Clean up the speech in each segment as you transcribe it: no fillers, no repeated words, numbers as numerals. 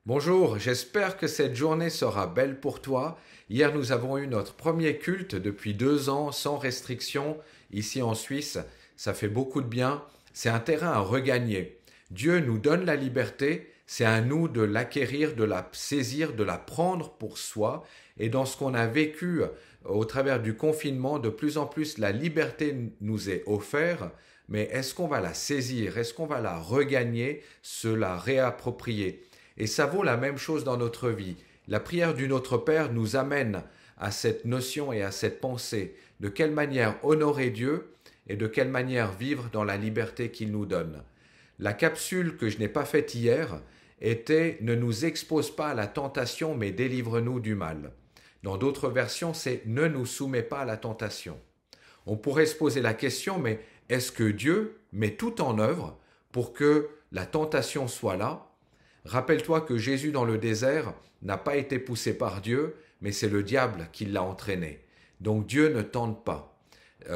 Bonjour, j'espère que cette journée sera belle pour toi. Hier, nous avons eu notre premier culte depuis 2 ans, sans restriction, ici en Suisse. Ça fait beaucoup de bien. C'est un terrain à regagner. Dieu nous donne la liberté, c'est à nous de l'acquérir, de la saisir, de la prendre pour soi. Et dans ce qu'on a vécu au travers du confinement, de plus en plus, la liberté nous est offerte. Mais est-ce qu'on va la saisir? Est-ce qu'on va la regagner, se la réapproprier? Et ça vaut la même chose dans notre vie. La prière du Notre Père nous amène à cette notion et à cette pensée de quelle manière honorer Dieu et de quelle manière vivre dans la liberté qu'il nous donne. La capsule que je n'ai pas faite hier était « Ne nous expose pas à la tentation, mais délivre-nous du mal ». Dans d'autres versions, c'est « Ne nous soumets pas à la tentation ». On pourrait se poser la question, mais est-ce que Dieu met tout en œuvre pour que la tentation soit là? Rappelle-toi que Jésus dans le désert n'a pas été poussé par Dieu, mais c'est le diable qui l'a entraîné. Donc Dieu ne tente pas.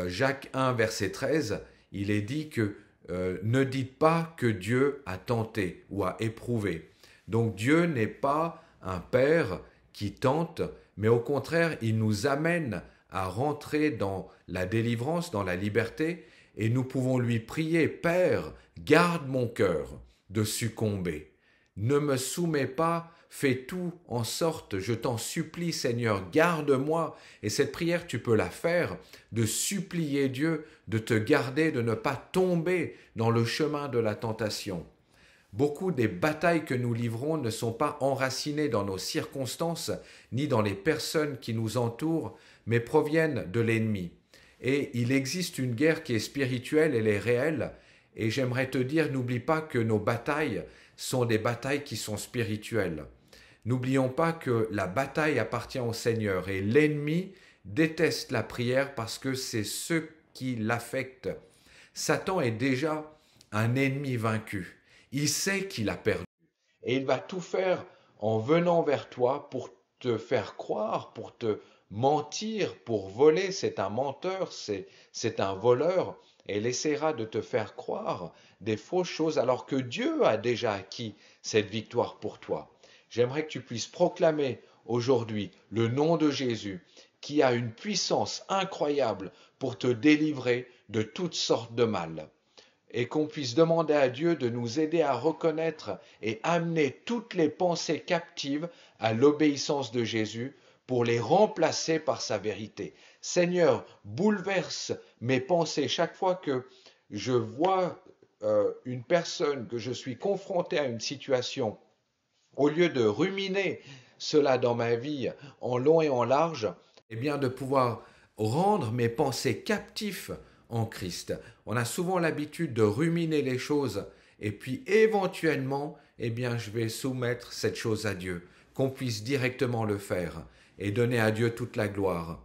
Jacques 1, verset 13, il est dit que ne dites pas que Dieu a tenté ou a éprouvé. Donc Dieu n'est pas un père qui tente, mais au contraire, il nous amène à rentrer dans la délivrance, dans la liberté, et nous pouvons lui prier, Père, garde mon cœur de succomber. Ne me soumets pas, fais tout en sorte, je t'en supplie Seigneur, garde-moi. Et cette prière, tu peux la faire, de supplier Dieu de te garder, de ne pas tomber dans le chemin de la tentation. Beaucoup des batailles que nous livrons ne sont pas enracinées dans nos circonstances, ni dans les personnes qui nous entourent, mais proviennent de l'ennemi. Et il existe une guerre qui est spirituelle, elle est réelle, et j'aimerais te dire, n'oublie pas que nos batailles sont des batailles qui sont spirituelles. N'oublions pas que la bataille appartient au Seigneur et l'ennemi déteste la prière parce que c'est ce qui l'affecte. Satan est déjà un ennemi vaincu. Il sait qu'il a perdu et il va tout faire en venant vers toi pour te faire croire, pour te mentir, pour voler. C'est un menteur, c'est un voleur et il essaiera de te faire croire des fausses choses alors que Dieu a déjà acquis cette victoire pour toi. J'aimerais que tu puisses proclamer aujourd'hui le nom de Jésus qui a une puissance incroyable pour te délivrer de toutes sortes de mal. Et qu'on puisse demander à Dieu de nous aider à reconnaître et amener toutes les pensées captives à l'obéissance de Jésus pour les remplacer par sa vérité. Seigneur, bouleverse mes pensées chaque fois que je vois une personne, que je suis confronté à une situation, au lieu de ruminer cela dans ma vie en long et en large, eh bien de pouvoir rendre mes pensées captives en Christ. On a souvent l'habitude de ruminer les choses et puis éventuellement, eh bien je vais soumettre cette chose à Dieu, qu'on puisse directement le faire et donner à Dieu toute la gloire.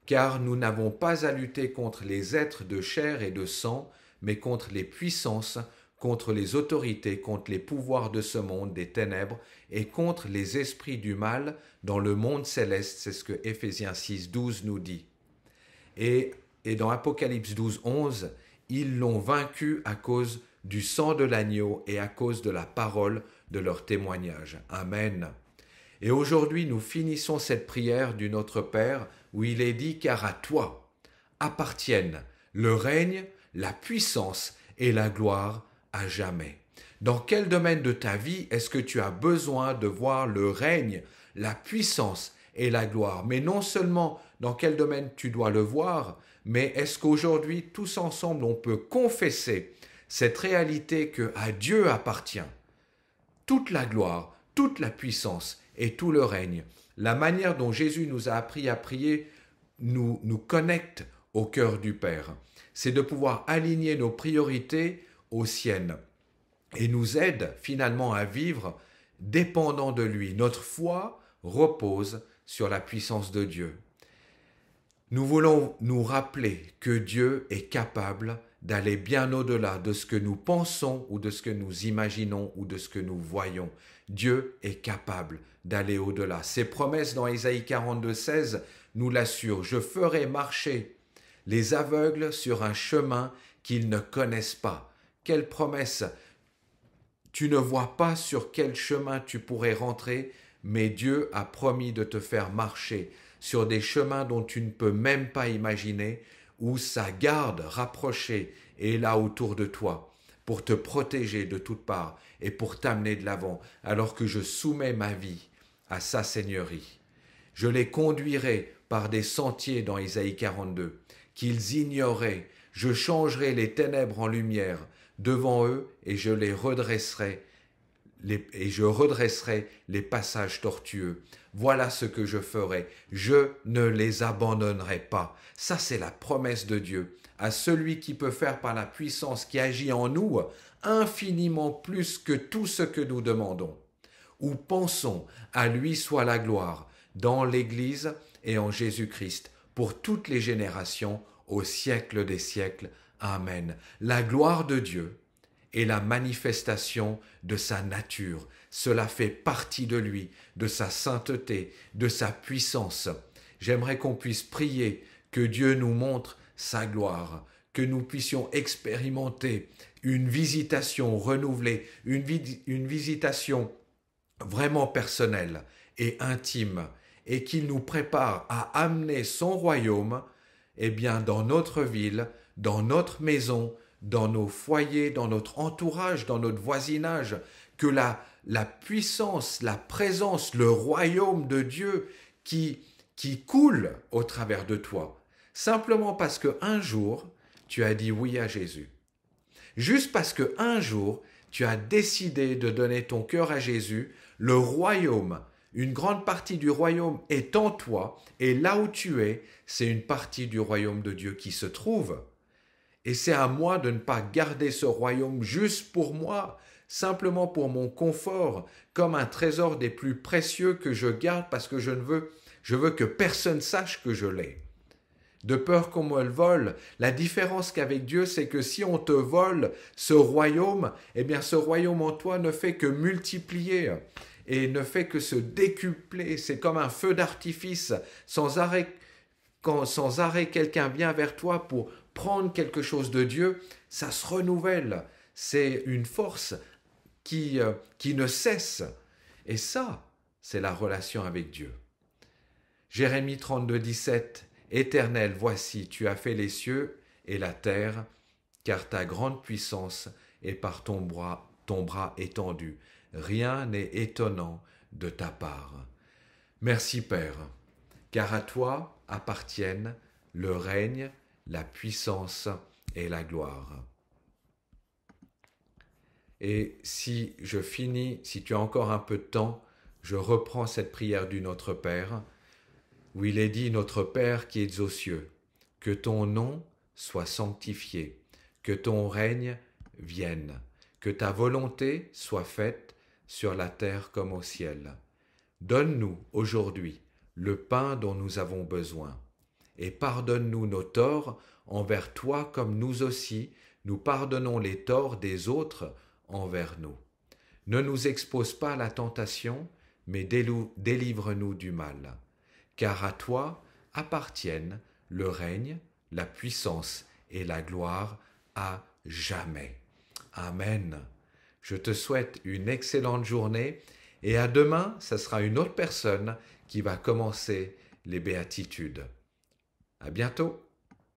Car nous n'avons pas à lutter contre les êtres de chair et de sang, mais contre les puissances, contre les autorités, contre les pouvoirs de ce monde, des ténèbres, et contre les esprits du mal dans le monde céleste. C'est ce que Éphésiens 6, 12 nous dit. Et dans Apocalypse 12, 11, ils l'ont vaincu à cause du sang de l'agneau et à cause de la parole de leur témoignage. Amen. Et aujourd'hui, nous finissons cette prière du Notre Père où il est dit « Car à toi appartiennent le règne, la puissance et la gloire à jamais. » Dans quel domaine de ta vie est-ce que tu as besoin de voir le règne, la puissance et la gloire? Mais non seulement dans quel domaine tu dois le voir, mais est-ce qu'aujourd'hui, tous ensemble, on peut confesser cette réalité que à Dieu appartient toute la gloire, toute la puissance et tout le règne. La manière dont Jésus nous a appris à prier nous connecte au cœur du Père. C'est de pouvoir aligner nos priorités aux siennes et nous aide finalement à vivre dépendant de lui. Notre foi repose sur la puissance de Dieu. Nous voulons nous rappeler que Dieu est capable d'aller bien au-delà de ce que nous pensons ou de ce que nous imaginons ou de ce que nous voyons. Dieu est capable d'aller au-delà. Ses promesses dans Ésaïe 42, 16 nous l'assurent. Je ferai marcher les aveugles sur un chemin qu'ils ne connaissent pas. Quelle promesse Tu ne vois pas sur quel chemin tu pourrais rentrer, mais Dieu a promis de te faire marcher sur des chemins dont tu ne peux même pas imaginer, où sa garde rapprochée est là autour de toi, pour te protéger de toutes parts et pour t'amener de l'avant, alors que je soumets ma vie à sa seigneurie. Je les conduirai par des sentiers dans Isaïe 42, qu'ils ignoraient. Je changerai les ténèbres en lumière devant eux et je redresserai les passages tortueux. Voilà ce que je ferai. Je ne les abandonnerai pas. Ça, c'est la promesse de Dieu à celui qui peut faire par la puissance qui agit en nous infiniment plus que tout ce que nous demandons ou pensons. À lui soit la gloire dans l'Église et en Jésus-Christ pour toutes les générations au siècle des siècles. Amen. La gloire de Dieu est la manifestation de sa nature. Cela fait partie de lui, de sa sainteté, de sa puissance. J'aimerais qu'on puisse prier que Dieu nous montre sa gloire, que nous puissions expérimenter une visitation renouvelée, une visitation vraiment personnelle et intime, et qu'il nous prépare à amener son royaume, dans notre ville, dans notre maison, dans nos foyers, dans notre entourage, dans notre voisinage, que la puissance, la présence, le royaume de Dieu qui coule au travers de toi, simplement parce qu'un jour, tu as dit oui à Jésus. Juste parce qu'un jour, tu as décidé de donner ton cœur à Jésus, le royaume, une grande partie du royaume est en toi, et là où tu es, c'est une partie du royaume de Dieu qui se trouve. Et c'est à moi de ne pas garder ce royaume juste pour moi, simplement pour mon confort, comme un trésor des plus précieux que je garde parce que je veux que personne sache que je l'ai. De peur qu'on me le vole. La différence qu'avec Dieu, c'est que si on te vole ce royaume, ce royaume en toi ne fait que multiplier et ne fait que se décupler. C'est comme un feu d'artifice. Sans arrêt, quelqu'un vient vers toi pour prendre quelque chose de Dieu, ça se renouvelle. C'est une force qui ne cesse. Et ça, c'est la relation avec Dieu. Jérémie 32, 17. Éternel, voici, tu as fait les cieux et la terre, car ta grande puissance est par ton bras étendu. Rien n'est étonnant de ta part. Merci Père, car à toi appartiennent le règne, la puissance et la gloire. Et si je finis, si tu as encore un peu de temps, je reprends cette prière du Notre Père, où il est dit « Notre Père qui es aux cieux, que ton nom soit sanctifié, que ton règne vienne, que ta volonté soit faite sur la terre comme au ciel. Donne-nous aujourd'hui le pain dont nous avons besoin, et pardonne-nous nos torts envers toi comme nous aussi, nous pardonnons les torts des autres envers nous. Ne nous expose pas à la tentation, mais délivre-nous du mal. Car à toi appartiennent le règne, la puissance et la gloire à jamais. Amen. Je te souhaite une excellente journée et à demain, ce sera une autre personne qui va commencer les béatitudes. À bientôt.